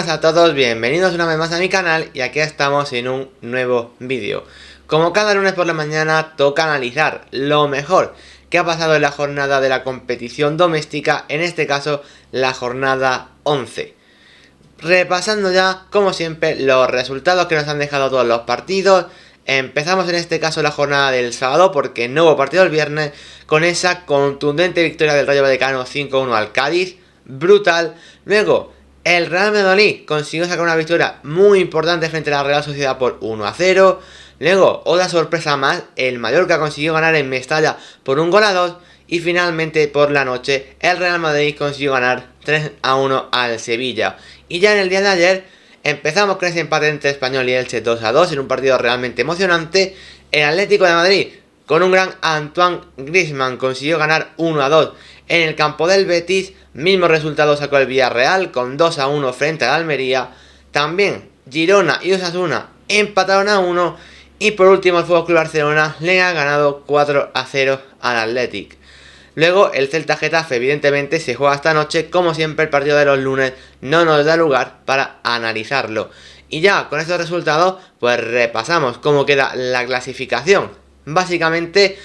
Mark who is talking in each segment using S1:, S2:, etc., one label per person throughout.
S1: a todos, bienvenidos una vez más a mi canal y aquí estamos en un nuevo vídeo. Como cada lunes por la mañana toca analizar lo mejor que ha pasado en la jornada de la competición doméstica, en este caso la jornada 11. Repasando ya, como siempre, los resultados que nos han dejado todos los partidos. Empezamos en este caso la jornada del sábado porque no hubo partido el viernes con esa contundente victoria del Rayo Vallecano 5-1 al Cádiz, brutal. Luego el Real Madrid consiguió sacar una victoria muy importante frente a la Real Sociedad por 1-0. Luego, otra sorpresa más, el Mallorca consiguió ganar en Mestalla por 1-2. Y finalmente por la noche el Real Madrid consiguió ganar 3-1 al Sevilla. Y ya en el día de ayer empezamos con ese empate entre Español y Elche 2-2 en un partido realmente emocionante. El Atlético de Madrid, con un gran Antoine Griezmann, consiguió ganar 1-2 en el campo del Betis. Mismo resultado sacó el Villarreal con 2-1 frente al Almería. También Girona y Osasuna empataron a 1. Y por último el FC Barcelona le ha ganado 4-0 al Athletic. Luego el Celta Getafe evidentemente se juega esta noche. Como siempre, el partido de los lunes no nos da lugar para analizarlo. Y ya con estos resultados pues repasamos cómo queda la clasificación. Básicamente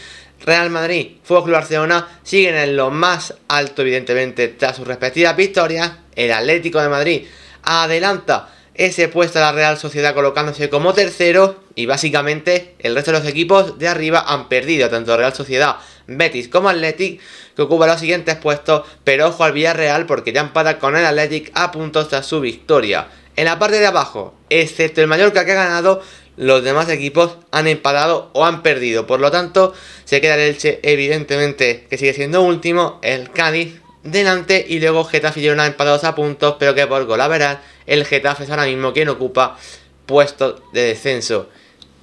S1: Real Madrid, FC Barcelona siguen en lo más alto evidentemente tras sus respectivas victorias. El Atlético de Madrid adelanta ese puesto a la Real Sociedad colocándose como tercero. Y básicamente el resto de los equipos de arriba han perdido, tanto Real Sociedad, Betis como Athletic, que ocupan los siguientes puestos. Pero ojo al Villarreal porque ya empata con el Athletic a puntos tras su victoria. En la parte de abajo, excepto el Mallorca que ha ganado, los demás equipos han empatado o han perdido. Por lo tanto, se queda el Elche evidentemente que sigue siendo último, el Cádiz delante y luego Getafe y Girona empatados a puntos, pero que por golaveras el Getafe es ahora mismo quien ocupa puestos de descenso.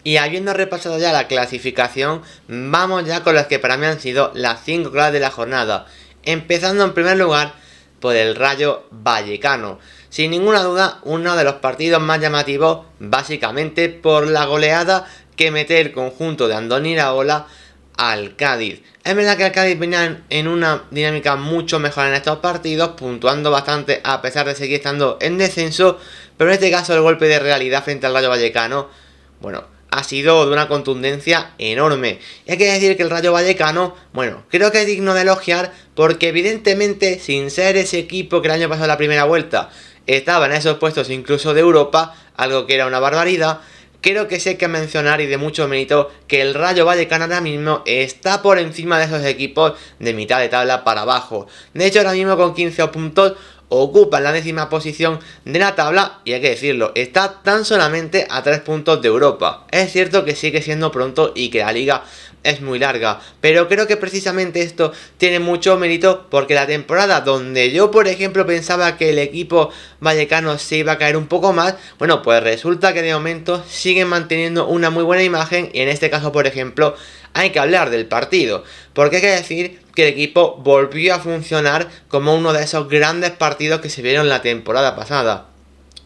S1: Y habiendo repasado ya la clasificación, vamos ya con las que para mí han sido las 5 claves de la jornada. Empezando en primer lugar por el Rayo Vallecano. Sin ninguna duda, uno de los partidos más llamativos, básicamente por la goleada que mete el conjunto de Andoni Iraola al Cádiz. Es verdad que el Cádiz venía en una dinámica mucho mejor en estos partidos, puntuando bastante a pesar de seguir estando en descenso, pero en este caso el golpe de realidad frente al Rayo Vallecano, bueno, ha sido de una contundencia enorme. Y hay que decir que el Rayo Vallecano, bueno, creo que es digno de elogiar porque evidentemente sin ser ese equipo que el año pasado en la primera vuelta estaba en esos puestos incluso de Europa, algo que era una barbaridad. Creo que sí hay que mencionar y de mucho mérito que el Rayo Vallecano ahora mismo está por encima de esos equipos de mitad de tabla para abajo. De hecho, ahora mismo con 15 puntos ocupa la 10ª posición de la tabla y hay que decirlo, está tan solamente a 3 puntos de Europa. Es cierto que sigue siendo pronto y que la liga es muy larga, pero creo que precisamente esto tiene mucho mérito porque la temporada donde yo por ejemplo pensaba que el equipo vallecano se iba a caer un poco más, bueno, pues resulta que de momento siguen manteniendo una muy buena imagen. Y en este caso por ejemplo hay que hablar del partido, porque hay que decir que el equipo volvió a funcionar como uno de esos grandes partidos que se vieron la temporada pasada.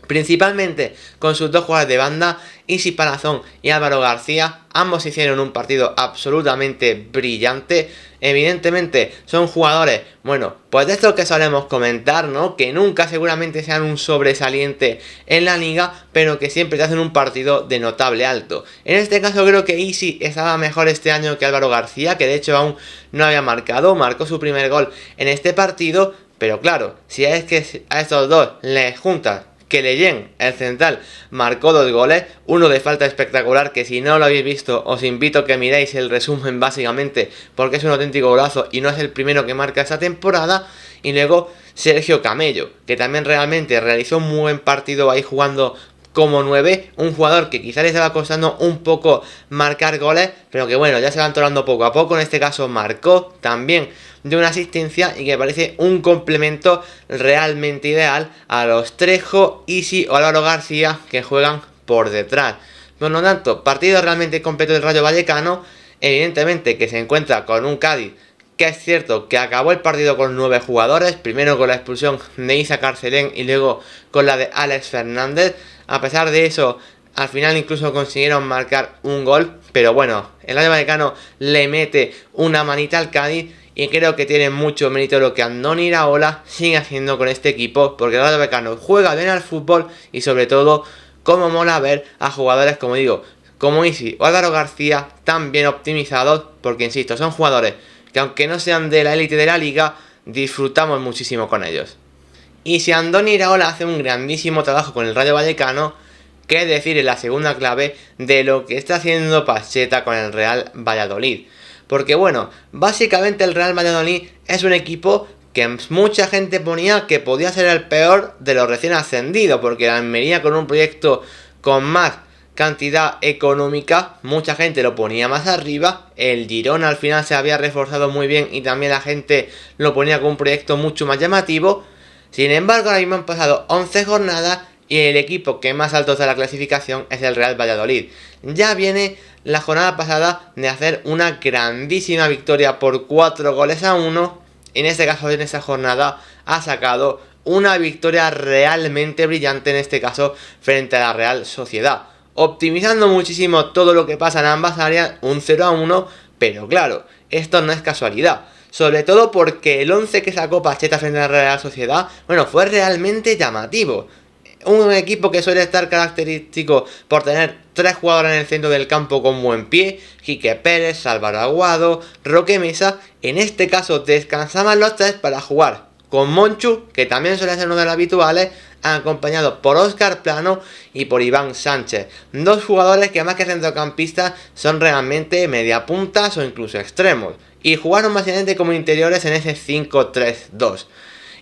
S1: Principalmente con sus dos jugadores de banda, Isi Palazón y Álvaro García. Ambos hicieron un partido absolutamente brillante. Evidentemente son jugadores, bueno, pues de estos que solemos comentar, ¿no? Que nunca seguramente sean un sobresaliente en la liga, pero que siempre te hacen un partido de notable alto. En este caso creo que Isi estaba mejor este año que Álvaro García, que de hecho aún no había marcó su primer gol en este partido. Pero claro, si es que a estos dos les juntas que Leyen, el central, marcó 2 goles, uno de falta espectacular que si no lo habéis visto os invito a que miréis el resumen básicamente porque es un auténtico golazo y no es el primero que marca esta temporada. Y luego Sergio Camello, que también realmente realizó un muy buen partido ahí jugando como 9, un jugador que quizá le estaba costando un poco marcar goles, pero que bueno, ya se va entonando poco a poco. En este caso marcó también de una asistencia y que parece un complemento realmente ideal a los Trejo, Isi o Álvaro García que juegan por detrás. Por lo tanto, partido realmente completo del Rayo Vallecano. Evidentemente que se encuentra con un Cádiz que es cierto que acabó el partido con 9 jugadores, primero con la expulsión de Isa Carcelén y luego con la de Alex Fernández. A pesar de eso, al final incluso consiguieron marcar un gol, pero bueno, el Rayo Vallecano le mete una manita al Cádiz y creo que tiene mucho mérito lo que Andoni Iraola sigue haciendo con este equipo, porque el Rayo Vallecano juega bien al fútbol y sobre todo como mola ver a jugadores como Isi o Álvaro García tan bien optimizados, porque insisto, son jugadores que aunque no sean de la élite de la liga, disfrutamos muchísimo con ellos. Y si Andoni Iraola hace un grandísimo trabajo con el Rayo Vallecano, qué decir en la segunda clave de lo que está haciendo Pacheta con el Real Valladolid. Porque bueno, básicamente el Real Valladolid es un equipo que mucha gente ponía que podía ser el peor de los recién ascendidos, porque la Almería con un proyecto con más cantidad económica, mucha gente lo ponía más arriba. El Girona al final se había reforzado muy bien y también la gente lo ponía con un proyecto mucho más llamativo. Sin embargo, ahora mismo han pasado 11 jornadas y el equipo que más alto está en la clasificación es el Real Valladolid. Ya viene la jornada pasada de hacer una grandísima victoria por 4-1. En este caso, en esa jornada, ha sacado una victoria realmente brillante, en este caso, frente a la Real Sociedad. Optimizando muchísimo todo lo que pasa en ambas áreas, un 0-1, pero claro, esto no es casualidad. Sobre todo porque el 11 que sacó Pacheta frente a la Real Sociedad, bueno, fue realmente llamativo. Un equipo que suele estar característico por tener 3 jugadores en el centro del campo con buen pie, Quique Pérez, Álvaro Aguado, Roque Mesa. En este caso descansaban los 3 para jugar con Monchu, que también suele ser uno de los habituales, acompañado por Óscar Plano y por Iván Sánchez. 2 jugadores que más que centrocampistas son realmente mediapuntas o incluso extremos. Y jugaron básicamente como interiores en ese 5-3-2.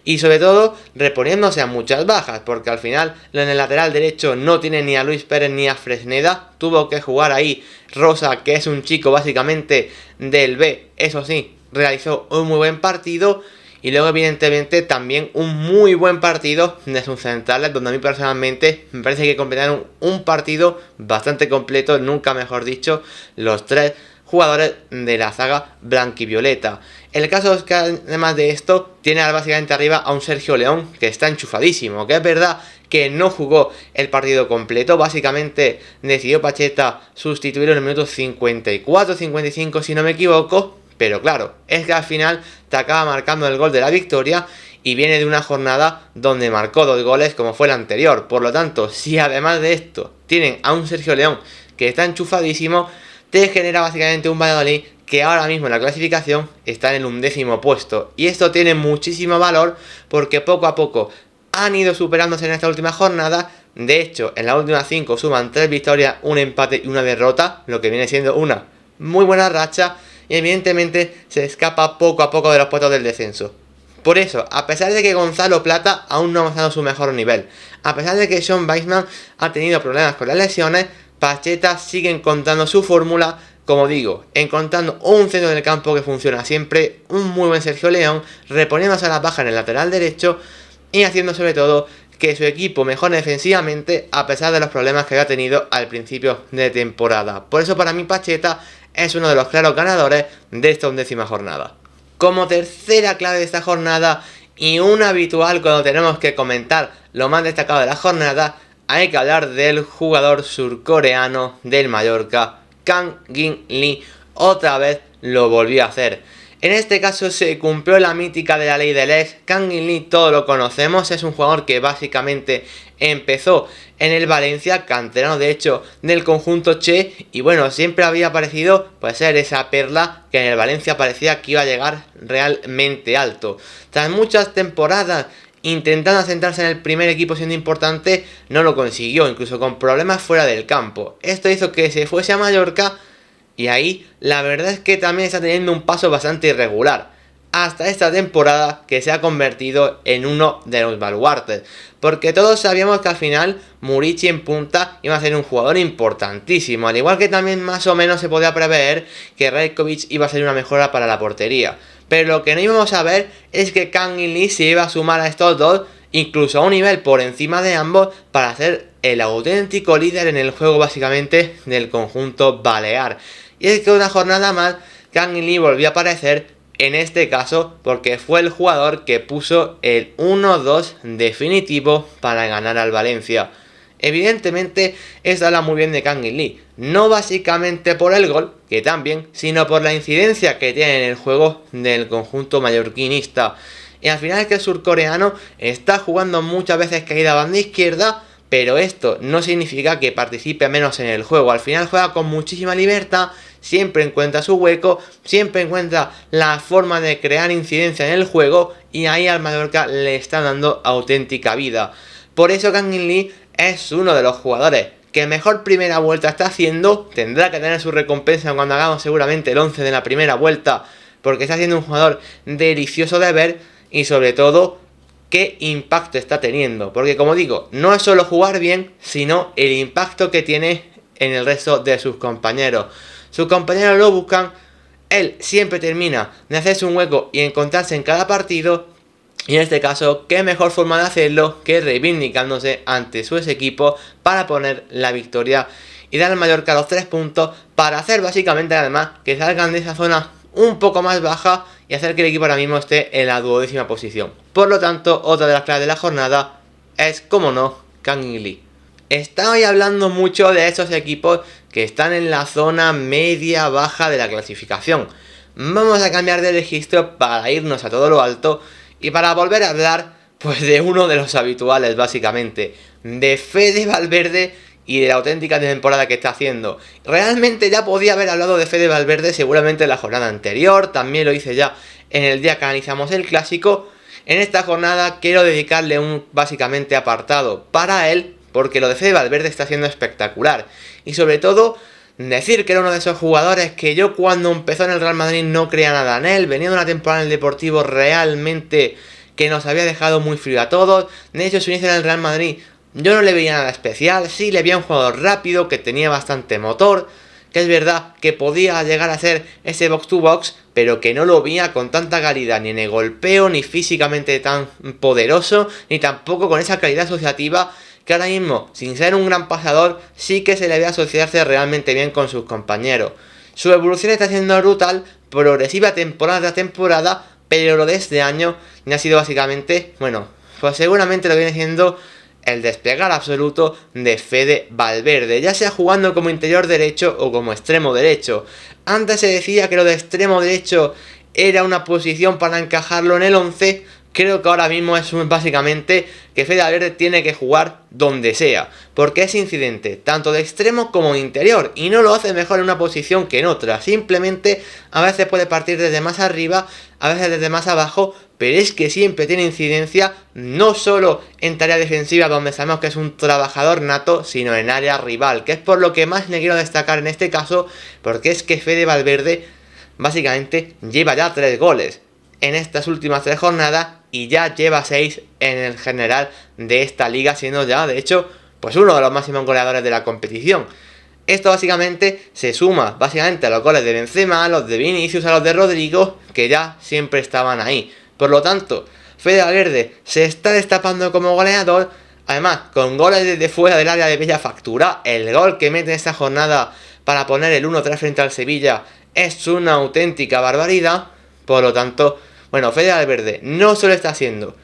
S1: Y sobre todo reponiéndose a muchas bajas, porque al final en el lateral derecho no tiene ni a Luis Pérez ni a Fresneda. Tuvo que jugar ahí Rosa, que es un chico básicamente del B. Eso sí, realizó un muy buen partido. Y luego evidentemente también un muy buen partido de sus centrales, donde a mí personalmente me parece que completaron un partido bastante completo, nunca mejor dicho, los 3 jugadores de la saga blanquivioleta. El caso es que además de esto tiene básicamente arriba a un Sergio León que está enchufadísimo, que es verdad que no jugó el partido completo, básicamente decidió Pacheta sustituirlo en el minuto 54-55 si no me equivoco, pero claro, es que al final te acaba marcando el gol de la victoria y viene de una jornada donde marcó 2 goles como fue la anterior. Por lo tanto, si además de esto tienen a un Sergio León que está enchufadísimo, te genera básicamente un Valladolid que ahora mismo en la clasificación está en el 11º puesto. Y esto tiene muchísimo valor porque poco a poco han ido superándose en esta última jornada. De hecho, en las últimas 5 suman 3 victorias, un empate y una derrota, lo que viene siendo una muy buena racha. Y evidentemente se escapa poco a poco de los puestos del descenso. Por eso, a pesar de que Gonzalo Plata aún no ha mostrado su mejor nivel, a pesar de que Sean Weissman ha tenido problemas con las lesiones, Pacheta sigue encontrando su fórmula, como digo, encontrando un centro del campo que funciona siempre, un muy buen Sergio León, reponiéndose a la baja en el lateral derecho y haciendo sobre todo que su equipo mejore defensivamente a pesar de los problemas que había tenido al principio de temporada. Por eso para mí Pacheta es uno de los claros ganadores de esta 11ª jornada. Como tercera clave de esta jornada y un habitual cuando tenemos que comentar lo más destacado de la jornada, hay que hablar del jugador surcoreano del Mallorca, Kang In Lee. Otra vez lo volvió a hacer. En este caso se cumplió la mítica de la ley del ex. Kang In Lee todos lo conocemos, es un jugador que básicamente empezó en el Valencia, canterano de hecho del conjunto Che, y bueno, siempre había parecido pues ser esa perla que en el Valencia parecía que iba a llegar realmente alto. Tras muchas temporadas intentando asentarse en el primer equipo siendo importante, no lo consiguió, incluso con problemas fuera del campo. Esto hizo que se fuese a Mallorca y ahí la verdad es que también está teniendo un paso bastante irregular. Hasta esta temporada que se ha convertido en uno de los baluartes. Porque todos sabíamos que al final Murici en punta iba a ser un jugador importantísimo. Al igual que también más o menos se podía prever que Rajkovic iba a ser una mejora para la portería. Pero lo que no íbamos a ver es que Kang In Lee se iba a sumar a estos dos, incluso a un nivel por encima de ambos, para ser el auténtico líder en el juego básicamente del conjunto balear. Y es que una jornada más Kang In Lee volvió a aparecer, en este caso porque fue el jugador que puso el 1-2 definitivo para ganar al Valencia. Evidentemente, esto habla muy bien de Kang In Lee, no básicamente por el gol, que también, sino por la incidencia que tiene en el juego del conjunto mallorquinista. Y al final es que el surcoreano está jugando muchas veces caída banda izquierda, pero esto no significa que participe menos en el juego. Al final juega con muchísima libertad, siempre encuentra su hueco, siempre encuentra la forma de crear incidencia en el juego, y ahí al Mallorca le está dando auténtica vida. Por eso Kang In Lee es uno de los jugadores que mejor primera vuelta está haciendo. Tendrá que tener su recompensa cuando hagamos seguramente el 11 de la primera vuelta, porque está siendo un jugador delicioso de ver, y sobre todo qué impacto está teniendo, porque como digo, no es solo jugar bien, sino el impacto que tiene en el resto de sus compañeros. Sus compañeros lo buscan, él siempre termina de hacerse un hueco y encontrarse en cada partido. Y en este caso, qué mejor forma de hacerlo que reivindicándose ante su equipo para poner la victoria y dar al Mallorca los 3 puntos, para hacer básicamente además que salgan de esa zona un poco más baja y hacer que el equipo ahora mismo esté en la 12ª posición. Por lo tanto, otra de las claves de la jornada es, como no, Kang In Lee. Estoy hablando mucho de esos equipos que están en la zona media-baja de la clasificación. Vamos a cambiar de registro para irnos a todo lo alto y para volver a hablar pues de uno de los habituales, básicamente, de Fede Valverde y de la auténtica temporada que está haciendo. Realmente ya podía haber hablado de Fede Valverde seguramente en la jornada anterior, también lo hice ya en el día que analizamos el clásico. En esta jornada quiero dedicarle un básicamente apartado para él, porque lo de Fede Valverde está siendo espectacular. Y sobre todo, decir que era uno de esos jugadores que yo cuando empezó en el Real Madrid no creía nada en él. Venía de una temporada en el Deportivo realmente que nos había dejado muy frío a todos. De hecho, su inicio en el Real Madrid yo no le veía nada especial. Sí le veía un jugador rápido, que tenía bastante motor, que es verdad que podía llegar a ser ese box to box, pero que no lo veía con tanta calidad ni en el golpeo, ni físicamente tan poderoso, ni tampoco con esa calidad asociativa que ahora mismo, sin ser un gran pasador, sí que se le ve asociarse realmente bien con sus compañeros. Su evolución está siendo brutal, progresiva temporada tras temporada, pero lo de este año ha sido básicamente, bueno, pues seguramente lo viene siendo el despegar absoluto de Fede Valverde, ya sea jugando como interior derecho o como extremo derecho. Antes se decía que lo de extremo derecho era una posición para encajarlo en el 11, creo que ahora mismo es básicamente que Fede Valverde tiene que jugar donde sea, porque es incidente, tanto de extremo como de interior, y no lo hace mejor en una posición que en otra. Simplemente a veces puede partir desde más arriba, a veces desde más abajo, pero es que siempre tiene incidencia, no solo en tarea defensiva, donde sabemos que es un trabajador nato, sino en área rival, que es por lo que más le quiero destacar en este caso, porque es que Fede Valverde básicamente lleva ya 3 goles en estas últimas 3 jornadas, y ya lleva 6 en el general de esta liga, siendo ya de hecho pues uno de los máximos goleadores de la competición. Esto básicamente se suma básicamente a los goles de Benzema, a los de Vinicius, a los de Rodrigo, que ya siempre estaban ahí. Por lo tanto, Fede Valverde se está destapando como goleador, además con goles desde fuera del área de bella factura. El gol que mete en esta jornada para poner el 1-3 frente al Sevilla es una auténtica barbaridad. Por lo tanto, bueno, Fede Valverde no solo está siendo,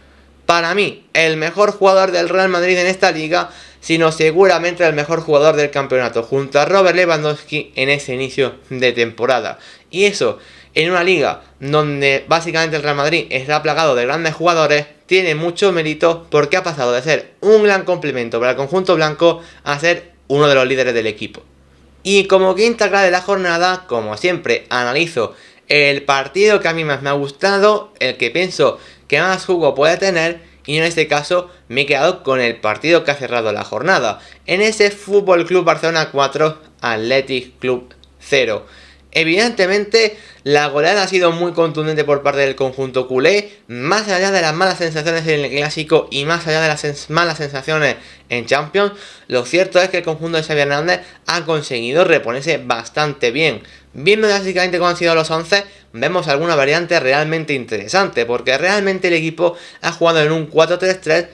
S1: para mí, el mejor jugador del Real Madrid en esta liga, sino seguramente el mejor jugador del campeonato, junto a Robert Lewandowski en ese inicio de temporada. Y eso, en una liga donde básicamente el Real Madrid está plagado de grandes jugadores, tiene mucho mérito, porque ha pasado de ser un gran complemento para el conjunto blanco a ser uno de los líderes del equipo. Y como quinta clave de la jornada, como siempre, analizo el partido que a mí más me ha gustado, el que pienso que más jugo puede tener, y en este caso me he quedado con el partido que ha cerrado la jornada, en ese FC Barcelona 4, Athletic Club 0. Evidentemente la goleada ha sido muy contundente por parte del conjunto culé, más allá de las malas sensaciones en el clásico y más allá de las malas sensaciones en Champions. Lo cierto es que el conjunto de Xavi Hernández ha conseguido reponerse bastante bien. Viendo básicamente cómo han sido los 11, vemos alguna variante realmente interesante, porque realmente el equipo ha jugado en un 4-3-3,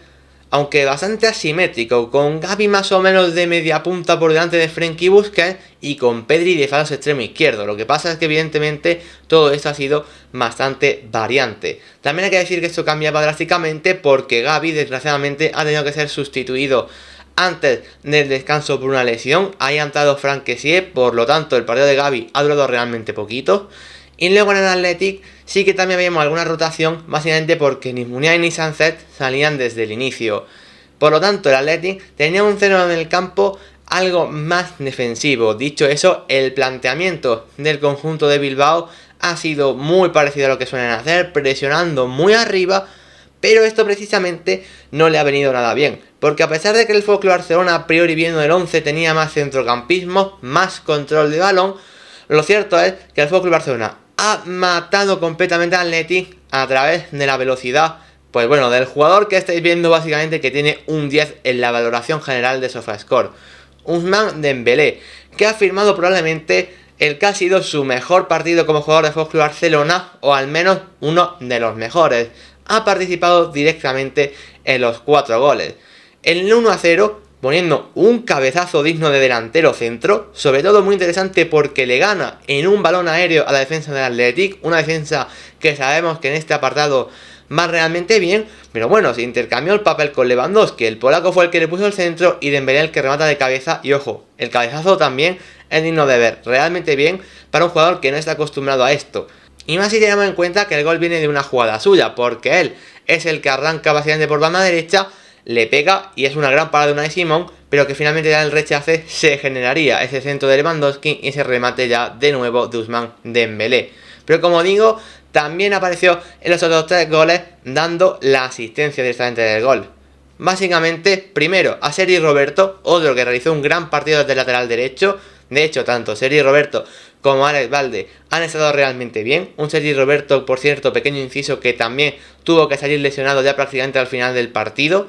S1: aunque bastante asimétrico, con Gavi más o menos de media punta por delante de Frenkie Busquets y con Pedri de falso extremo izquierdo. Lo que pasa es que evidentemente todo esto ha sido bastante variante. También hay que decir que esto cambiaba drásticamente porque Gavi desgraciadamente ha tenido que ser sustituido antes del descanso por una lesión. Ahí ha entrado Franck Kessié, por lo tanto el partido de Gavi ha durado realmente poquito. Y luego en el Athletic sí que también veíamos alguna rotación, básicamente porque ni Muniain ni Sancet salían desde el inicio. Por lo tanto el Athletic tenía un cero en el campo algo más defensivo. Dicho eso, el planteamiento del conjunto de Bilbao ha sido muy parecido a lo que suelen hacer, presionando muy arriba, pero esto precisamente no le ha venido nada bien, porque a pesar de que el FC Barcelona a priori viendo el 11 tenía más centrocampismo, más control de balón, lo cierto es que el FC Barcelona ha matado completamente al Athletic a través de la velocidad, pues bueno, del jugador que estáis viendo básicamente, que tiene un 10 en la valoración general de SofaScore, Ousmane Dembélé, que ha firmado probablemente el que ha sido su mejor partido como jugador de FC Barcelona, o al menos uno de los mejores. Ha participado directamente en los 4 goles. En el 1-0, poniendo un cabezazo digno de delantero centro, sobre todo muy interesante porque le gana en un balón aéreo a la defensa del Athletic, una defensa que sabemos que en este apartado va realmente bien, pero bueno, se intercambió el papel con Lewandowski, el polaco fue el que le puso el centro y Dembélé el que remata de cabeza, y ojo, el cabezazo también es digno de ver, realmente bien para un jugador que no está acostumbrado a esto. Y más si tenemos en cuenta que el gol viene de una jugada suya, porque él es el que arranca básicamente por banda derecha, le pega y es una gran parada de Unai Simón, pero que finalmente ya en el rechace se generaría ese centro de Lewandowski y ese remate ya de nuevo de Ousmane Dembélé. Pero como digo, también apareció en los otros 3 goles dando la asistencia directamente del gol. Básicamente, primero a Sergi Roberto, otro que realizó un gran partido desde el lateral derecho. De hecho, tanto Sergi Roberto como Alex Balde han estado realmente bien. Un Sergi Roberto, por cierto, pequeño inciso, que también tuvo que salir lesionado ya prácticamente al final del partido.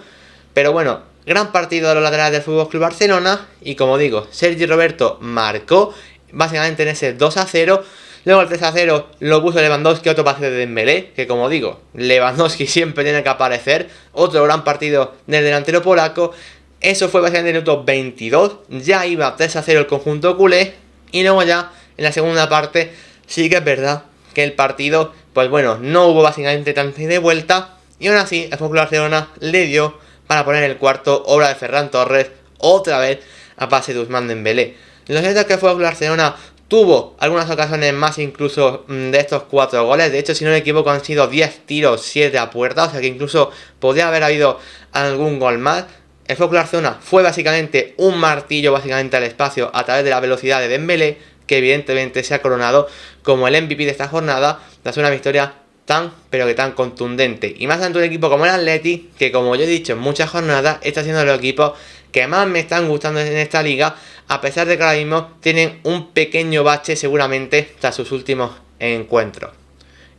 S1: Pero bueno, gran partido de los laterales del FC Barcelona. Y como digo, Sergi Roberto marcó básicamente en ese 2-0. Luego el 3-0 lo puso Lewandowski, otro pase de Dembélé, que como digo, Lewandowski siempre tiene que aparecer. Otro gran partido del delantero polaco. Eso fue básicamente en el minuto 22, ya iba 3-0 el conjunto culé. Y luego ya en la segunda parte sí que es verdad que el partido, pues bueno, no hubo básicamente tanta ida y vuelta. Y aún así el FC Barcelona le dio para poner el cuarto, obra de Ferran Torres, otra vez a pase de Ousmane Dembélé. Lo cierto es que el FC Barcelona tuvo algunas ocasiones más incluso de estos 4 goles. De hecho, si no me equivoco, han sido 10 tiros, 7 a puerta. O sea que incluso podría haber habido algún gol más. El FC Barcelona fue básicamente un martillo básicamente al espacio a través de la velocidad de Dembélé, que evidentemente se ha coronado como el MVP de esta jornada tras una victoria tan, pero que tan contundente. Y más ante un equipo como el Athletic, que como yo he dicho en muchas jornadas, está siendo los equipos que más me están gustando en esta liga, a pesar de que ahora mismo tienen un pequeño bache seguramente tras sus últimos encuentros.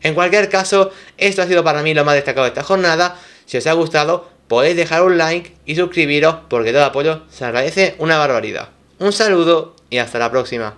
S1: En cualquier caso, esto ha sido para mí lo más destacado de esta jornada. Si os ha gustado, podéis dejar un like y suscribiros, porque todo apoyo se agradece una barbaridad. Un saludo y hasta la próxima.